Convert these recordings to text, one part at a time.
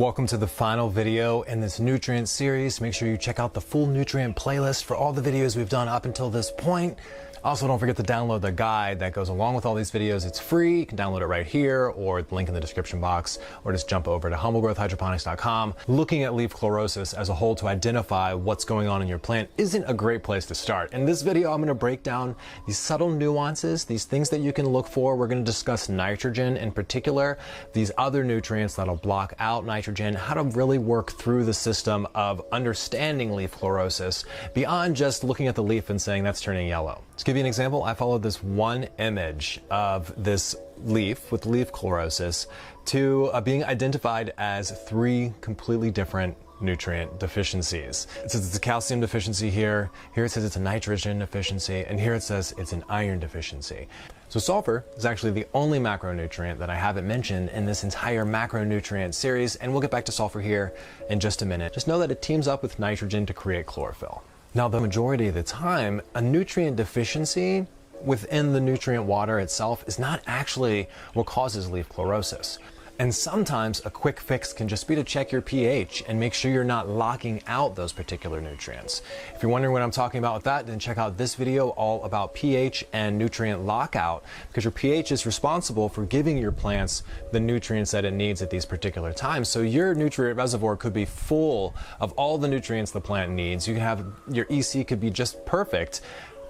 Welcome to the final video in this nutrient series. Make sure you check out the full nutrient playlist for all the videos we've done up until this point. Also, don't forget to download the guide that goes along with all these videos. It's free. You can download it right here or the link in the description box, or just jump over to humblegrowthhydroponics.com. Looking at leaf chlorosis as a whole to identify what's going on in your plant isn't a great place to start. In this video, I'm going to break down these subtle nuances, these things that you can look for. We're going to discuss nitrogen in particular, these other nutrients that'll block out nitrogen, how to really work through the system of understanding leaf chlorosis beyond just looking at the leaf and saying that's turning yellow. To give you an example, I followed this one image of this leaf with leaf chlorosis to being identified as 3 completely different nutrient deficiencies. It says it's a calcium deficiency here it says it's a nitrogen deficiency, and here it says it's an iron deficiency. So sulfur is actually the only macronutrient that I haven't mentioned in this entire macronutrient series, and we'll get back to sulfur here in just a minute. Just know that it teams up with nitrogen to create chlorophyll. Now, the majority of the time, a nutrient deficiency within the nutrient water itself is not actually what causes leaf chlorosis. And sometimes a quick fix can just be to check your pH and make sure you're not locking out those particular nutrients. If you're wondering what I'm talking about with that, then check out this video all about pH and nutrient lockout, because your pH is responsible for giving your plants the nutrients that it needs at these particular times. So your nutrient reservoir could be full of all the nutrients the plant needs. You can have your EC could be just perfect,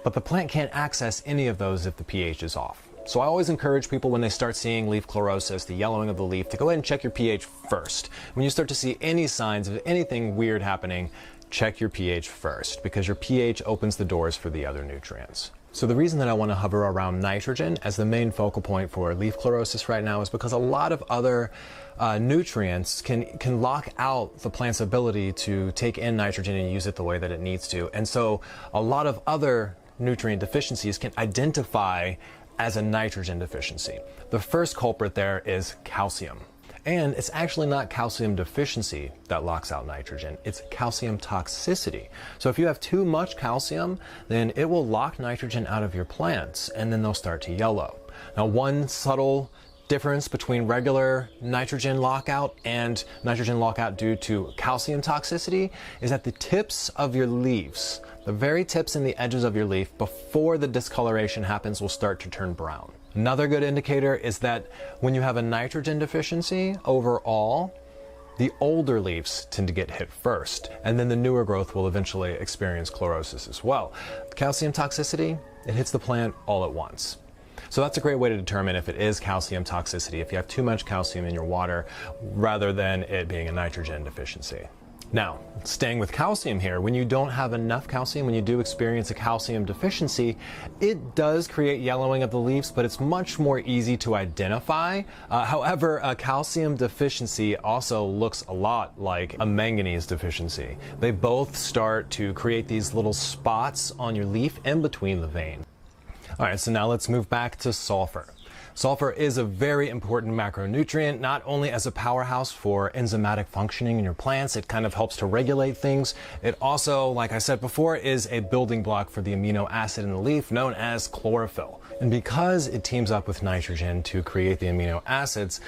but the plant can't access any of those if the pH is off. So I always encourage people when they start seeing leaf chlorosis, the yellowing of the leaf, to go ahead and check your pH first. When you start to see any signs of anything weird happening, check your pH first, because your pH opens the doors for the other nutrients. So the reason that I want to hover around nitrogen as the main focal point for leaf chlorosis right now is because a lot of other nutrients can lock out the plant's ability to take in nitrogen and use it the way that it needs to. And so a lot of other nutrient deficiencies can identify as a nitrogen deficiency. The first culprit there is calcium. And it's actually not calcium deficiency that locks out nitrogen, it's calcium toxicity. So if you have too much calcium, then it will lock nitrogen out of your plants, and then they'll start to yellow. Now, one subtle difference between regular nitrogen lockout and nitrogen lockout due to calcium toxicity is that the tips of your leaves, the very tips and the edges of your leaf, before the discoloration happens, will start to turn brown. Another good indicator is that when you have a nitrogen deficiency overall, the older leaves tend to get hit first, and then the newer growth will eventually experience chlorosis as well. Calcium toxicity, it hits the plant all at once. So that's a great way to determine if it is calcium toxicity, if you have too much calcium in your water, rather than it being a nitrogen deficiency. Now, staying with calcium here, when you don't have enough calcium, when you do experience a calcium deficiency, it does create yellowing of the leaves, but it's much more easy to identify. However, a calcium deficiency also looks a lot like a manganese deficiency. They both start to create these little spots on your leaf in between the vein. All right, so now let's move back to sulfur. Sulfur is a very important macronutrient, not only as a powerhouse for enzymatic functioning in your plants, it kind of helps to regulate things. It also, like I said before, is a building block for the amino acid in the leaf known as chlorophyll. And because it teams up with nitrogen to create the amino acids,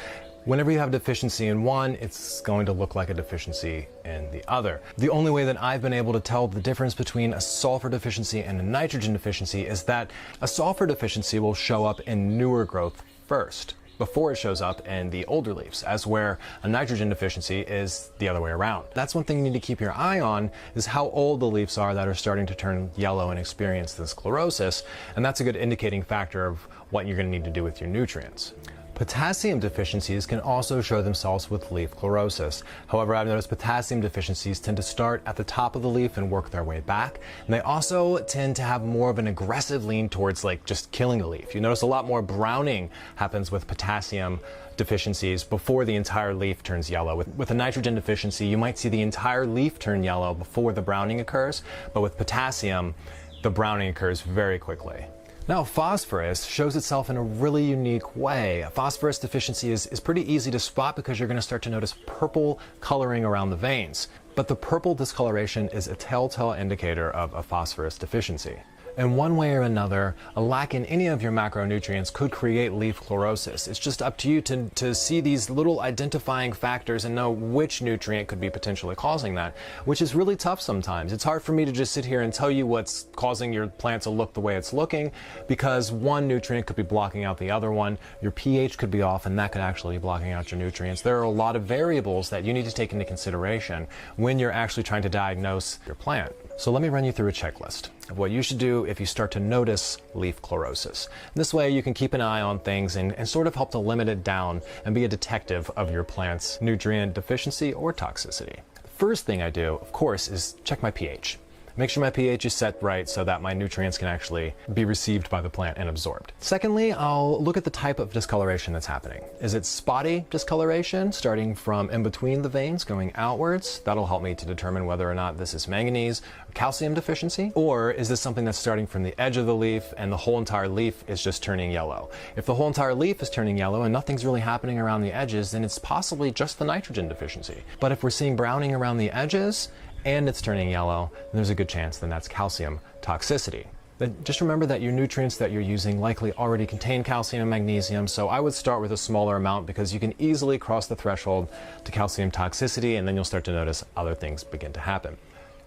whenever you have a deficiency in one, it's going to look like a deficiency in the other. The only way that I've been able to tell the difference between a sulfur deficiency and a nitrogen deficiency is that a sulfur deficiency will show up in newer growth first, before it shows up in the older leaves, as where a nitrogen deficiency is the other way around. That's one thing you need to keep your eye on, is how old the leaves are that are starting to turn yellow and experience this chlorosis, and that's a good indicating factor of what you're going to need to do with your nutrients. Potassium deficiencies can also show themselves with leaf chlorosis. However, I've noticed potassium deficiencies tend to start at the top of the leaf and work their way back. And they also tend to have more of an aggressive lean towards like just killing a leaf. You notice a lot more browning happens with potassium deficiencies before the entire leaf turns yellow. With a nitrogen deficiency, you might see the entire leaf turn yellow before the browning occurs, but with potassium, the browning occurs very quickly. Now, phosphorus shows itself in a really unique way. A phosphorus deficiency is pretty easy to spot because you're going to start to notice purple coloring around the veins. But the purple discoloration is a telltale indicator of a phosphorus deficiency. In one way or another, a lack in any of your macronutrients could create leaf chlorosis. It's just up to you to see these little identifying factors and know which nutrient could be potentially causing that, which is really tough sometimes. It's hard for me to just sit here and tell you what's causing your plant to look the way it's looking, because one nutrient could be blocking out the other one. Your pH could be off, and that could actually be blocking out your nutrients. There are a lot of variables that you need to take into consideration when you're actually trying to diagnose your plant. So let me run you through a checklist of what you should do if you start to notice leaf chlorosis. This way you can keep an eye on things and sort of help to limit it down and be a detective of your plant's nutrient deficiency or toxicity. The first thing I do, of course, is check my pH. Make sure my pH is set right so that my nutrients can actually be received by the plant and absorbed. Secondly, I'll look at the type of discoloration that's happening. Is it spotty discoloration starting from in between the veins going outwards? That'll help me to determine whether or not this is manganese or calcium deficiency. Or is this something that's starting from the edge of the leaf and the whole entire leaf is just turning yellow? If the whole entire leaf is turning yellow and nothing's really happening around the edges, then it's possibly just the nitrogen deficiency. But if we're seeing browning around the edges and it's turning yellow, then there's a good chance then that's calcium toxicity. Then just remember that your nutrients that you're using likely already contain calcium and magnesium, so I would start with a smaller amount because you can easily cross the threshold to calcium toxicity, and then you'll start to notice other things begin to happen.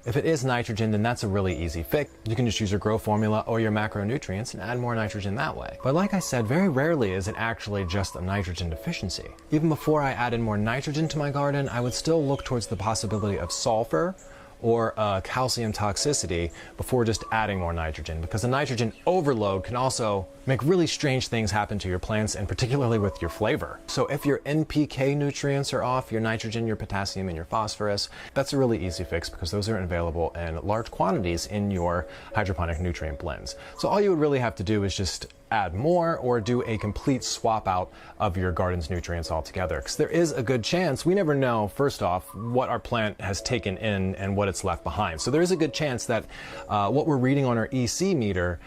If it is nitrogen, then that's a really easy fix. You can just use your grow formula or your macronutrients and add more nitrogen that way. But like I said, very rarely is it actually just a nitrogen deficiency. Even before I added more nitrogen to my garden, I would still look towards the possibility of sulfur or calcium toxicity before just adding more nitrogen, because a nitrogen overload can also make really strange things happen to your plants, and particularly with your flavor. So if your NPK nutrients are off, your nitrogen, your potassium, and your phosphorus, that's a really easy fix because those are available in large quantities in your hydroponic nutrient blends. So all you would really have to do is just add more or do a complete swap out of your garden's nutrients altogether, because there is a good chance, we never know, first off, what our plant has taken in and what it's left behind. So there is a good chance that what we're reading on our EC meter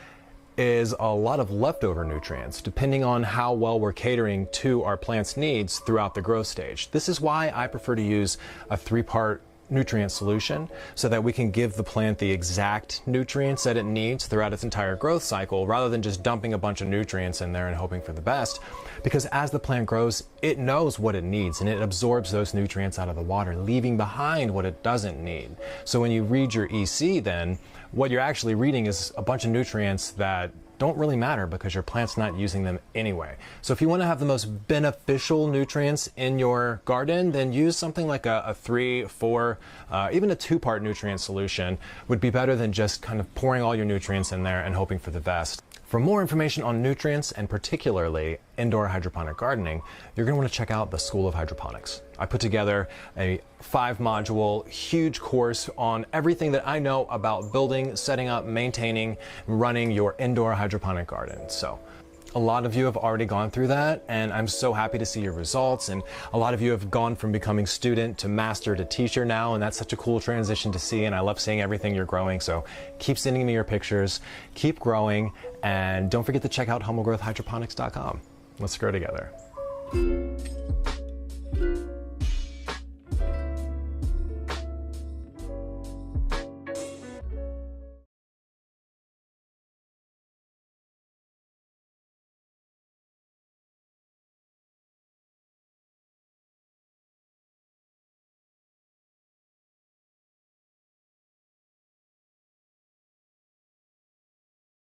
is a lot of leftover nutrients, depending on how well we're catering to our plant's needs throughout the growth stage. This is why I prefer to use a 3-part nutrient solution, so that we can give the plant the exact nutrients that it needs throughout its entire growth cycle, rather than just dumping a bunch of nutrients in there and hoping for the best. Because as the plant grows, it knows what it needs and it absorbs those nutrients out of the water, leaving behind what it doesn't need. So when you read your EC, then what you're actually reading is a bunch of nutrients that don't really matter because your plant's not using them anyway. So if you want to have the most beneficial nutrients in your garden, then use something like a 3, 4, even a 2-part nutrient solution would be better than just kind of pouring all your nutrients in there and hoping for the best. For more information on nutrients, and particularly indoor hydroponic gardening, you're going to want to check out the School of Hydroponics. I put together a 5-module, huge course on everything that I know about building, setting up, maintaining, and running your indoor hydroponic garden. So a lot of you have already gone through that, and I'm so happy to see your results. And a lot of you have gone from becoming student to master to teacher now, and that's such a cool transition to see, and I love seeing everything you're growing. So keep sending me your pictures, keep growing, and don't forget to check out humblegrowthhydroponics.com. Let's grow together.